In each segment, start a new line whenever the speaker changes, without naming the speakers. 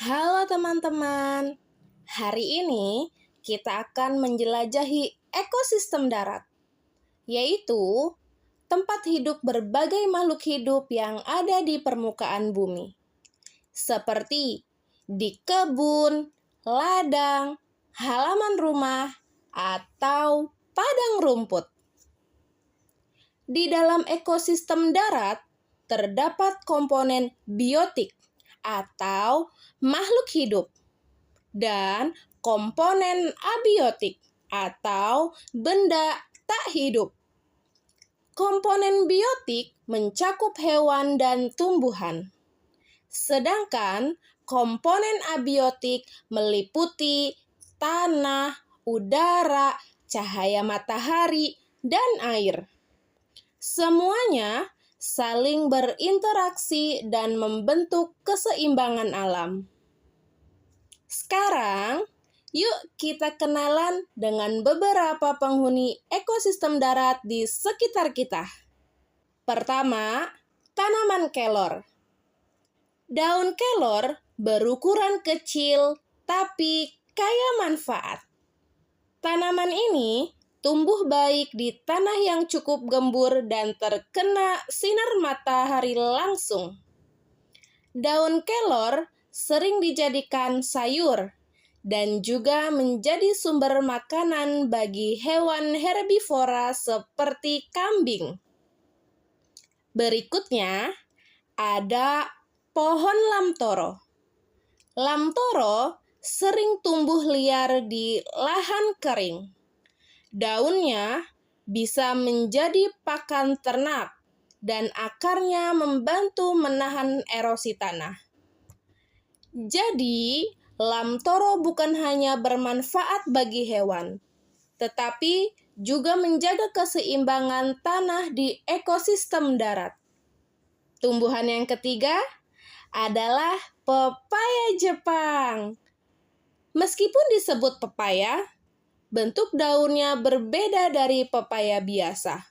Halo teman-teman, hari ini kita akan menjelajahi ekosistem darat, yaitu tempat hidup berbagai makhluk hidup yang ada di permukaan bumi, seperti di kebun, ladang, halaman rumah, atau padang rumput. Di dalam ekosistem darat, terdapat komponen biotik atau makhluk hidup dan komponen abiotik atau benda tak hidup. Komponen biotik mencakup hewan dan tumbuhan, sedangkan komponen abiotik meliputi tanah, udara, cahaya matahari, dan air. Semuanya saling berinteraksi dan membentuk keseimbangan alam. Sekarang, yuk kita kenalan dengan beberapa penghuni ekosistem darat di sekitar kita. Pertama, tanaman kelor. Daun kelor berukuran kecil tapi kaya manfaat. Tanaman ini tumbuh baik di tanah yang cukup gembur dan terkena sinar matahari langsung. Daun kelor sering dijadikan sayur dan juga menjadi sumber makanan bagi hewan herbivora seperti kambing. Berikutnya ada pohon lamtoro. Lamtoro sering tumbuh liar di lahan kering. Daunnya bisa menjadi pakan ternak dan akarnya membantu menahan erosi tanah. Jadi, lamtoro bukan hanya bermanfaat bagi hewan, tetapi juga menjaga keseimbangan tanah di ekosistem darat. Tumbuhan yang ketiga adalah pepaya Jepang. Meskipun disebut pepaya, bentuk daunnya berbeda dari pepaya biasa.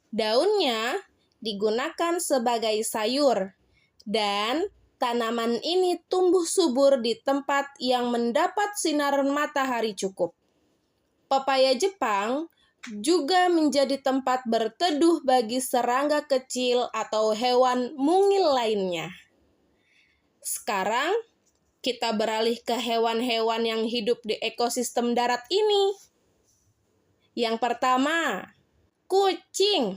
Daunnya digunakan sebagai sayur, dan tanaman ini tumbuh subur di tempat yang mendapat sinar matahari cukup. Pepaya Jepang juga menjadi tempat berteduh bagi serangga kecil atau hewan mungil lainnya. Sekarang, kita beralih ke hewan-hewan yang hidup di ekosistem darat ini. Yang pertama, kucing.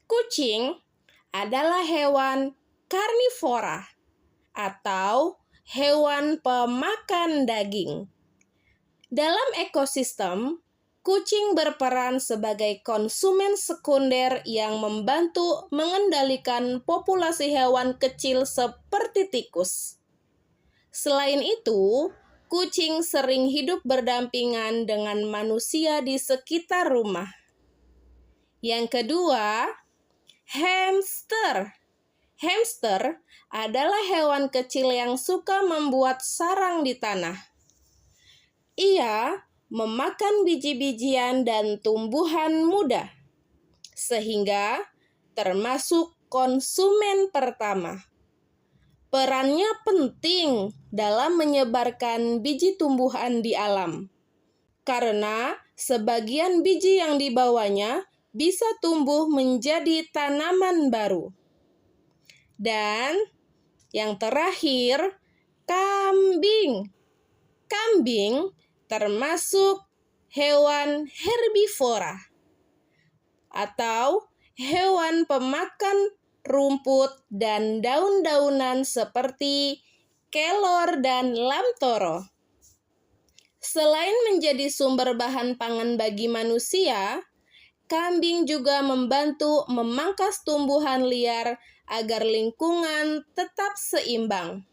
Kucing adalah hewan karnivora atau hewan pemakan daging. Dalam ekosistem, kucing berperan sebagai konsumen sekunder yang membantu mengendalikan populasi hewan kecil seperti tikus. Selain itu, kucing sering hidup berdampingan dengan manusia di sekitar rumah. Yang kedua, hamster. Hamster adalah hewan kecil yang suka membuat sarang di tanah. Ia memakan biji-bijian dan tumbuhan muda, sehingga termasuk konsumen pertama. Perannya penting dalam menyebarkan biji tumbuhan di alam, karena sebagian biji yang dibawanya bisa tumbuh menjadi tanaman baru. Dan yang terakhir, kambing. Kambing termasuk hewan herbivora atau hewan pemakan rumput dan daun-daunan seperti kelor dan lamtoro. Selain menjadi sumber bahan pangan bagi manusia, kambing juga membantu memangkas tumbuhan liar agar lingkungan tetap seimbang.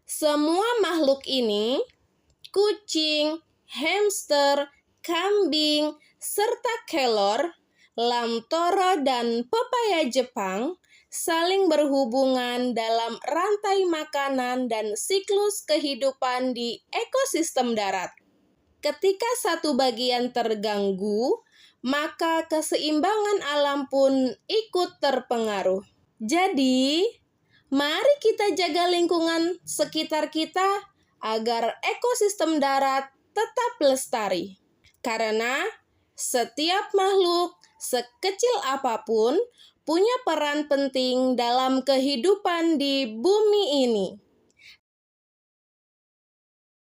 Semua makhluk ini, kucing, hamster, kambing, serta kelor, lamtoro, dan pepaya Jepang saling berhubungan dalam rantai makanan dan siklus kehidupan di ekosistem darat. Ketika satu bagian terganggu, maka keseimbangan alam pun ikut terpengaruh. Jadi, Mari kita jaga lingkungan sekitar kita agar ekosistem darat tetap lestari. Karena setiap makhluk, sekecil apapun, punya peran penting dalam kehidupan di bumi ini.